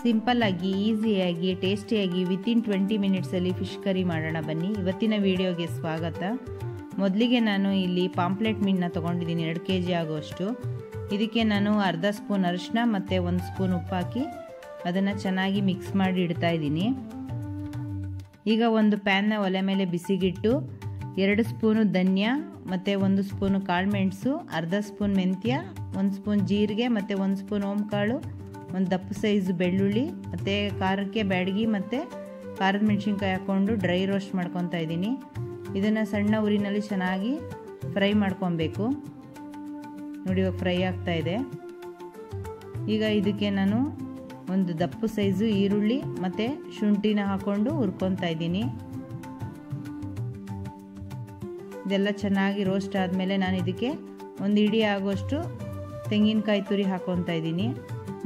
ಸಿಂಪಲ್ಲಾಗಿ ಈಸಿಯಾಗಿ ಟೇಸ್ಟಿಯಾಗಿ ವಿತಿನ್ 20 ಮಿನಿಟ್ಸಲ್ಲಿ ಫಿಶ್ ಕರಿ ಮಾಡೋಣ ಬನ್ನಿ. ಇವತ್ತಿನ ವಿಡಿಯೋಗೆ ಸ್ವಾಗತ. ಮೊದಲಿಗೆ ನಾನು ಇಲ್ಲಿ ಪಾಂಪ್ಲೆಟ್ ಮೀನನ್ನ ತೊಗೊಂಡಿದ್ದೀನಿ 2 kg ಆಗುವಷ್ಟು. ಇದಕ್ಕೆ ನಾನು ಅರ್ಧ ಸ್ಪೂನ್ ಅರಿಶಿನ ಮತ್ತು 1 ಸ್ಪೂನ್ ಉಪ್ಪು ಹಾಕಿ ಅದನ್ನು ಚೆನ್ನಾಗಿ ಮಿಕ್ಸ್ ಮಾಡಿ ಇಡ್ತಾ ಇದ್ದೀನಿ. ಈಗ ಒಂದು ಪ್ಯಾನ್ನ ಒಲೆ ಮೇಲೆ ಬಿಸಿಗಿಟ್ಟು 2 ಸ್ಪೂನು ಧನ್ಯ ಮತ್ತು 1 ಸ್ಪೂನು ಕಾಳುಮೆಣಸು, ಅರ್ಧ ಸ್ಪೂನ್ ಮೆಂತ್ಯ, 1 ಸ್ಪೂನ್ ಜೀರಿಗೆ ಮತ್ತು 1 ಸ್ಪೂನ್ ಓಂಕಾಳು, ಒಂದು ದಪ್ಪ ಸೈಜ್ ಬೆಳ್ಳುಳ್ಳಿ ಮತ್ತು ಖಾರಕ್ಕೆ ಬ್ಯಾಡಗಿ ಮತ್ತು ಖಾರದ ಮೆಣಸಿನ್ಕಾಯಿ ಹಾಕ್ಕೊಂಡು ಡ್ರೈ ರೋಸ್ಟ್ ಮಾಡ್ಕೊತಾ ಇದ್ದೀನಿ. ಇದನ್ನು ಸಣ್ಣ ಉರಿನಲ್ಲಿ ಚೆನ್ನಾಗಿ ಫ್ರೈ ಮಾಡ್ಕೊಬೇಕು. ನೋಡಿ ಇವಾಗ ಫ್ರೈ ಆಗ್ತಾ ಇದೆ. ಈಗ ಇದಕ್ಕೆ ನಾನು ಒಂದು ದಪ್ಪ ಸೈಜು ಈರುಳ್ಳಿ ಮತ್ತು ಶುಂಠಿನ ಹಾಕ್ಕೊಂಡು ಹುರ್ಕೊತಾ ಇದ್ದೀನಿ. ಇದೆಲ್ಲ ಚೆನ್ನಾಗಿ ರೋಸ್ಟ್ ಆದಮೇಲೆ ನಾನು ಇದಕ್ಕೆ ಒಂದು ಇಡೀ ಆಗೋಷ್ಟು ತೆಂಗಿನಕಾಯಿ ತುರಿ ಹಾಕ್ಕೊತಾ ಇದ್ದೀನಿ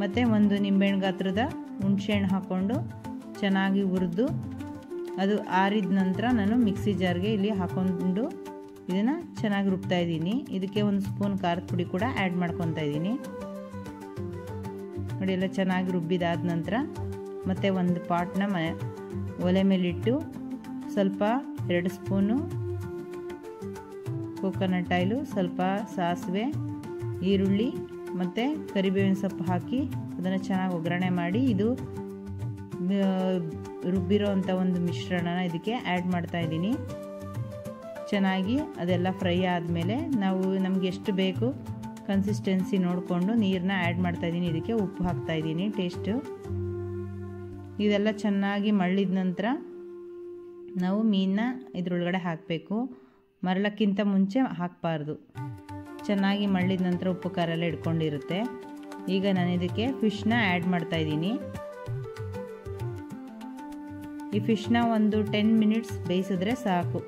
ಮತ್ತು ಒಂದು ನಿಂಬೆಹಣ್ಣು ಗಾತ್ರದ ಹುಣಸೆಹಣ್ಣು ಹಾಕ್ಕೊಂಡು ಚೆನ್ನಾಗಿ ಹುರಿದು ಅದು ಆರಿದ ನಂತರ ನಾನು ಮಿಕ್ಸಿ ಜಾರ್ಗೆ ಇಲ್ಲಿ ಹಾಕ್ಕೊಂಡು ಇದನ್ನು ಚೆನ್ನಾಗಿ ರುಬ್ತಾ ಇದ್ದೀನಿ. ಇದಕ್ಕೆ 1 ಸ್ಪೂನ್ ಖಾರದ ಪುಡಿ ಕೂಡ ಆ್ಯಡ್ ಮಾಡ್ಕೊತಾ ಇದ್ದೀನಿ. ನೋಡಿ ಎಲ್ಲ ಚೆನ್ನಾಗಿ ರುಬ್ಬಿದಾದ ನಂತರ ಮತ್ತು ಒಂದು ಪಾಟ್ನ ಒಲೆ ಮೇಲಿಟ್ಟು ಸ್ವಲ್ಪ 2 ಸ್ಪೂನು ಕೋಕೋನಟ್ ಆಯಿಲು, ಸ್ವಲ್ಪ ಸಾಸಿವೆ, ಈರುಳ್ಳಿ ಮತ್ತು ಕರಿಬೇವಿನ ಸೊಪ್ಪು ಹಾಕಿ ಅದನ್ನು ಚೆನ್ನಾಗಿ ಒಗ್ಗರಣೆ ಮಾಡಿ ಇದು ರುಬ್ಬಿರೋ ಅಂಥ ಒಂದು ಮಿಶ್ರಣನ ಇದಕ್ಕೆ ಆ್ಯಡ್ ಮಾಡ್ತಾ ಇದ್ದೀನಿ. ಚೆನ್ನಾಗಿ ಅದೆಲ್ಲ ಫ್ರೈ ಆದಮೇಲೆ ನಾವು ನಮಗೆ ಎಷ್ಟು ಬೇಕು ಕನ್ಸಿಸ್ಟೆನ್ಸಿ ನೋಡಿಕೊಂಡು ನೀರನ್ನ ಆ್ಯಡ್ ಮಾಡ್ತಾ ಇದ್ದೀನಿ. ಇದಕ್ಕೆ ಉಪ್ಪು ಹಾಕ್ತಾ ಇದ್ದೀನಿ ಟೇಸ್ಟು. ಇದೆಲ್ಲ ಚೆನ್ನಾಗಿ ಮಳ್ಳಿದ ನಂತರ ನಾವು ಮೀನನ್ನ ಇದರೊಳಗಡೆ ಹಾಕಬೇಕು. ಮರಳಕ್ಕಿಂತ ಮುಂಚೆ ಹಾಕಬಾರ್ದು. ಚೆನ್ನಾಗಿ ಮಳ್ಳಿದ ನಂತರ ಉಪ್ಪು ಖಾರ ಎಲ್ಲ ಇಟ್ಕೊಂಡಿರುತ್ತೆ. ಈಗ ನಾನು ಇದಕ್ಕೆ ಫಿಶ್ನ ಆ್ಯಡ್ ಮಾಡ್ತಾ ಇದ್ದೀನಿ. ಈ ಫಿಶ್ನ ಒಂದು 10 ಮಿನಿಟ್ಸ್ ಬೇಯಿಸಿದ್ರೆ ಸಾಕು,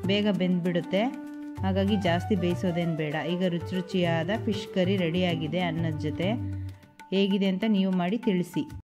ಬೇಗ ಬೆಂದ್ಬಿಡುತ್ತೆ. ಹಾಗಾಗಿ ಜಾಸ್ತಿ ಬೇಯಿಸೋದೇನು ಬೇಡ. ಈಗ ರುಚಿಯಾದ ಫಿಶ್ ಕರಿ ರೆಡಿಯಾಗಿದೆ ಅನ್ನದ ಜೊತೆ. ಹೇಗಿದೆ ಅಂತ ನೀವು ಮಾಡಿ ತಿಳಿಸಿ.